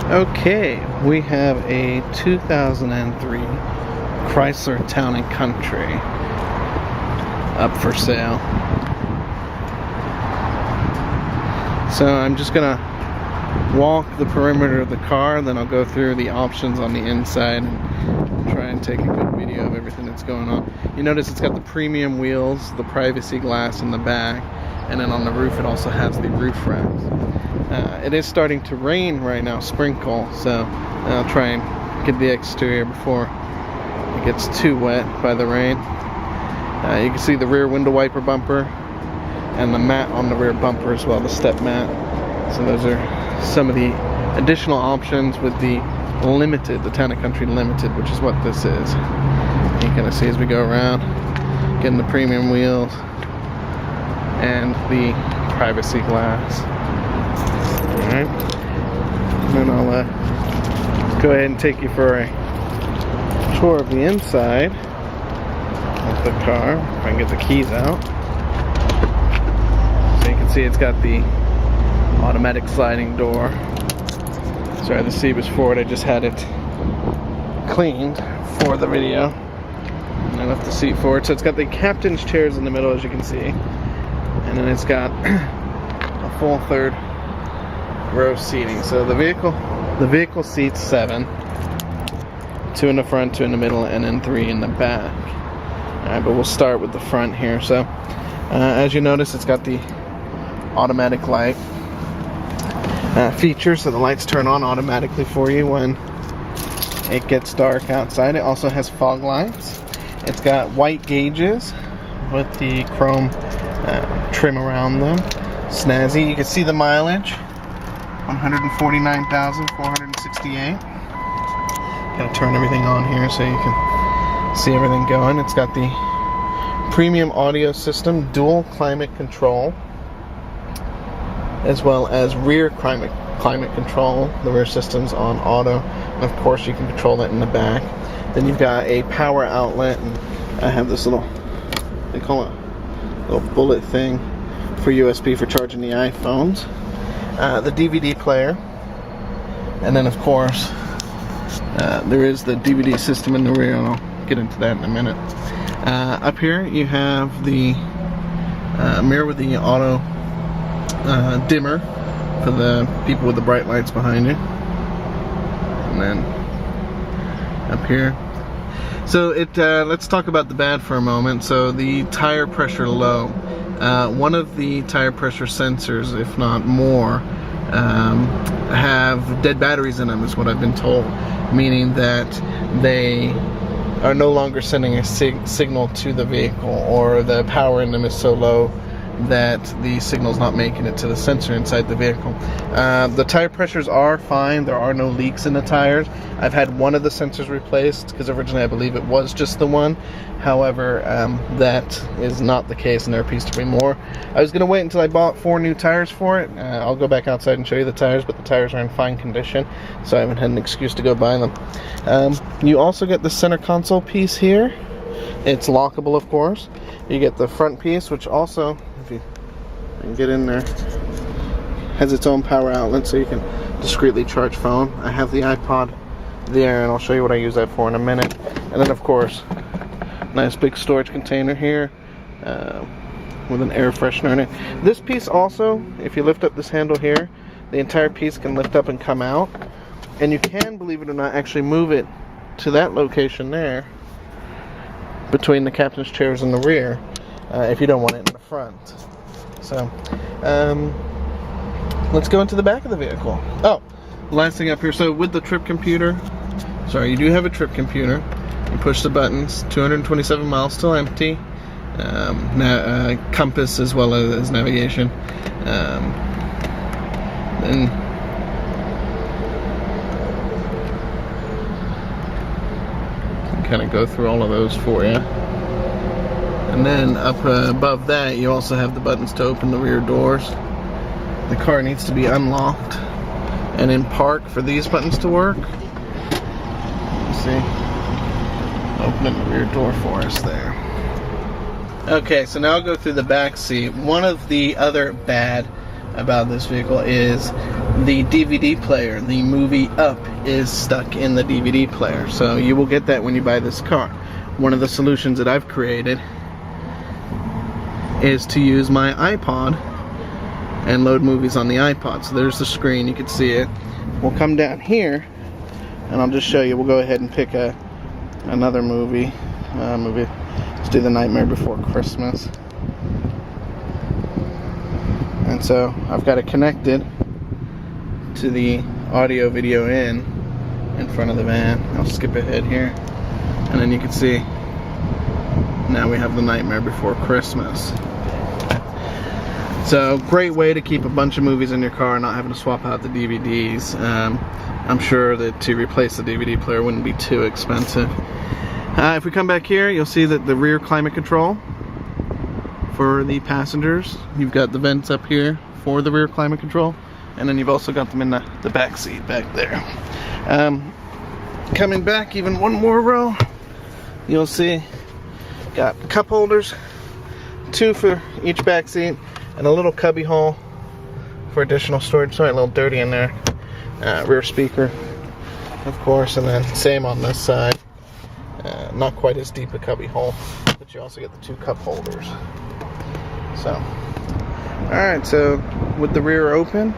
Okay, we have a 2003 Chrysler Town & Country up for sale. So I'm just gonna walk the perimeter of the car, then I'll go through the options on the inside and try and take a good video of everything that's going on. You notice it's got the premium wheels, the privacy glass in the back, and then on the roof it also has the roof racks. It is starting to rain right now, sprinkle, so I'll try and get the exterior before it gets too wet by the rain. You can see the rear window wiper bumper and the mat on the rear bumper as well, the step mat. So those are some of the additional options with the Limited, the Town & Country Limited, which is what this is. You can kind of see as we go around, getting the premium wheels and the privacy glass. Alright, and then I'll go ahead and take you for a tour of the inside of the car, if I can get the keys out. So you can see it's got the automatic sliding door. Sorry, the seat was forward, I just had it cleaned for the video. And I left the seat forward, so it's got the captain's chairs in the middle, as you can see. And then it's got a full third row seating. So the vehicle seats 7, 2 in the front, 2 in the middle, and then 3 in the back. Alright, but we'll start with the front here. So as you notice, it's got the automatic light feature, so the lights turn on automatically for you when it gets dark outside. It also has fog lights. It's got white gauges with the chrome trim around them. Snazzy. You can see the mileage, 149,468. Gotta turn everything on here so you can see everything going. It's got the premium audio system, dual climate control, as well as rear climate control. The rear system's on auto, and of course you can control that in the back. Then you've got a power outlet, and I have this little, they call it a little bullet thing for USB for charging the iPhones. The DVD player, and then of course there is the DVD system in the rear, and I'll get into that in a minute. Up here you have the mirror with the auto dimmer for the people with the bright lights behind you. And then up here, so let's talk about the bad for a moment. So the tire pressure low, one of the tire pressure sensors, if not more, have dead batteries in them, is what I've been told, meaning that they are no longer sending a signal to the vehicle, or the power in them is so low that the signal's not making it to the sensor inside the vehicle. The tire pressures are fine. There are no leaks in the tires. I've had one of the sensors replaced, because originally I believe it was just the one. However, that is not the case, and there appears to be more. I was going to wait until I bought 4 new tires for it. I'll go back outside and show you the tires, but the tires are in fine condition, so I haven't had an excuse to go buy them. You also get the center console piece here. It's lockable, of course. You get the front piece, which also, if you can get in there, has its own power outlet, so you can discreetly charge phone. I have the iPod there, and I'll show you what I use that for in a minute. And then of course, nice big storage container here with an air freshener in it. This piece also, if you lift up this handle here, the entire piece can lift up and come out, and you can, believe it or not, actually move it to that location there between the captain's chairs in the rear, if you don't want it in the front. So let's go into the back of the vehicle. Oh, last thing up here, so with the trip computer, sorry, you do have a trip computer. You push the buttons, 227 miles still empty, compass as well as navigation. Then kind of go through all of those for you. And then up above that, you also have the buttons to open the rear doors. The car needs to be unlocked and in park for these buttons to work. Let's see, opening the rear door for us there. Okay, so now I'll go through the back seat. One of the other bad about this vehicle is the DVD player, the movie Up, is stuck in the DVD player. So you will get that when you buy this car. One of the solutions that I've created is to use my iPod and load movies on the iPod. So there's the screen, you can see it. We'll come down here and I'll just show you. We'll go ahead and pick another movie. Let's do The Nightmare Before Christmas. And so I've got it connected to the audio video in front of the van. I'll skip ahead here, and then you can see now we have The Nightmare Before Christmas. So great way to keep a bunch of movies in your car, not having to swap out the DVDs. I'm sure that to replace the DVD player wouldn't be too expensive. If we come back here, you'll see that the rear climate control for the passengers, you've got the vents up here for the rear climate control, and then you've also got them in the back seat back there. Coming back even one more row, you'll see got cup holders, 2 for each back seat, and a little cubby hole for additional storage. Sorry, a little dirty in there. Rear speaker, of course, and then same on this side. Not quite as deep a cubby hole, but you also get the 2 cup holders. So, alright, so with the rear open,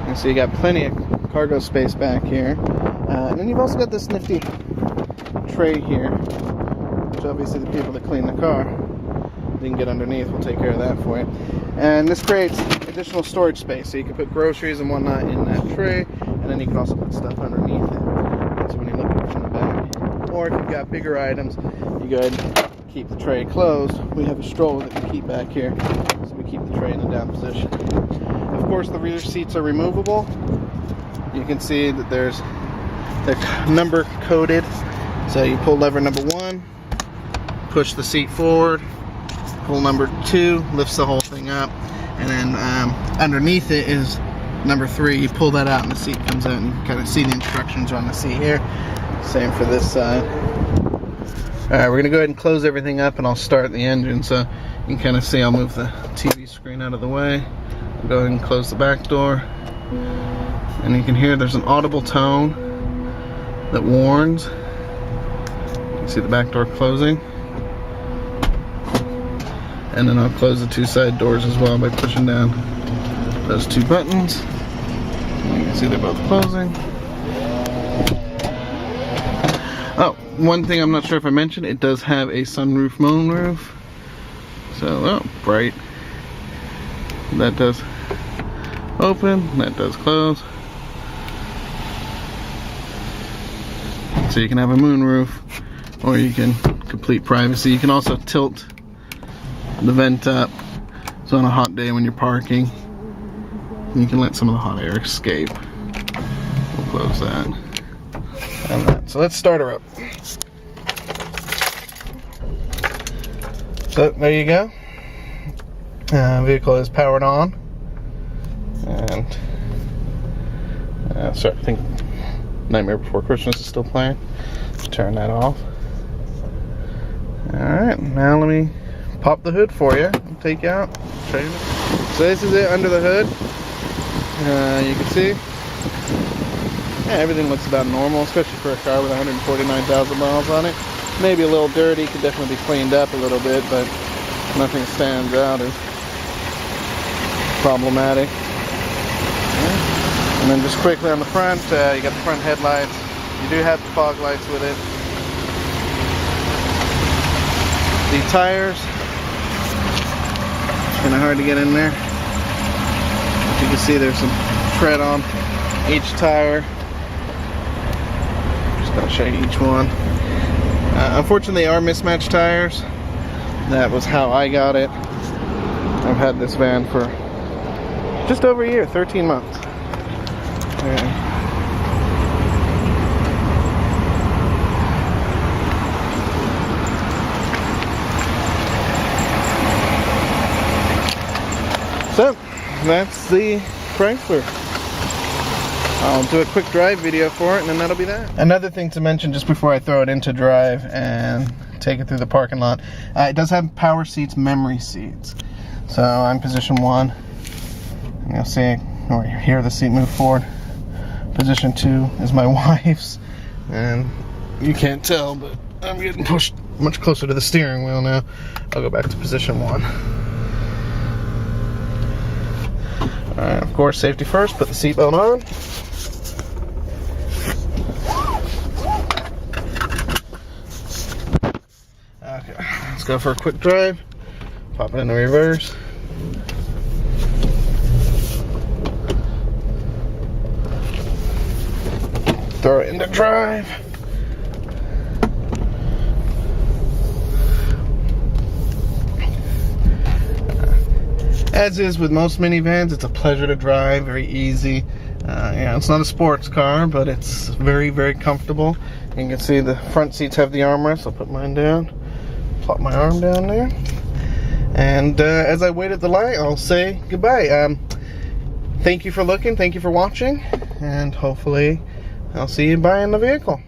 you see you got plenty of cargo space back here. And then you've also got this nifty tray here, which obviously the people that clean the car, they can get underneath, we'll take care of that for you. And this creates additional storage space, so you can put groceries and whatnot in that tray, and then you can also put stuff underneath it. So when you look at it from the back, or if you've got bigger items, you go ahead and keep the tray closed. We have a stroller that we keep back here, so we keep the tray in a down position. Of course, the rear seats are removable. You can see that they're number coded. So you pull lever number 1, push the seat forward, pull number 2, lifts the whole thing up, and then underneath it is number 3. You pull that out and the seat comes out, and you can kind of see the instructions on the seat here. Same for this side. Alright, we're going to go ahead and close everything up, and I'll start the engine so you can kind of see. I'll move the TV screen out of the way. I'll go ahead and close the back door. And you can hear there's an audible tone that warns. You can see the back door closing. And then I'll close the 2 side doors as well by pushing down those 2 buttons. And you can see they're both closing. Oh, one thing I'm not sure if I mentioned, it does have a sunroof, moonroof. So, oh, bright. That does open, that does close. So you can have a moonroof, or you can complete privacy. You can also tilt the vent up, so on a hot day when you're parking, you can let some of the hot air escape. We'll close that. And that. So let's start her up. So there you go. Vehicle is powered on, and sorry, I think Nightmare Before Christmas is still playing. Let's turn that off. Alright, now let me pop the hood for you and take you out. Show you. So this is it under the hood. You can see, yeah, everything looks about normal, especially for a car with 149,000 miles on it. Maybe a little dirty, could definitely be cleaned up a little bit, but nothing stands out as problematic. And then just quickly on the front, you got the front headlights. You do have the fog lights with it. The tires, kind of hard to get in there. As you can see, there's some tread on each tire. Just gonna show you each one. Unfortunately, they are mismatched tires. That was how I got it. I've had this van for just over a year, 13 months. Okay. So, that's the Chrysler. I'll do a quick drive video for it, and then that'll be that. Another thing to mention just before I throw it into drive and take it through the parking lot, it does have power seats, memory seats. So I'm position 1, and you'll see or you hear the seat move forward. Position 2 is my wife's, and you can't tell, but I'm getting pushed much closer to the steering wheel now. I'll go back to position 1. Alright, of course, safety first, put the seatbelt on. Okay, let's go for a quick drive. Pop it into reverse. Throw it into drive. As is with most minivans, it's a pleasure to drive, very easy. Yeah, it's not a sports car, but it's very, very comfortable. You can see the front seats have the armrest. I'll put mine down, plop my arm down there. And as I wait at the light, I'll say goodbye. Thank you for looking, thank you for watching, and hopefully I'll see you buying the vehicle.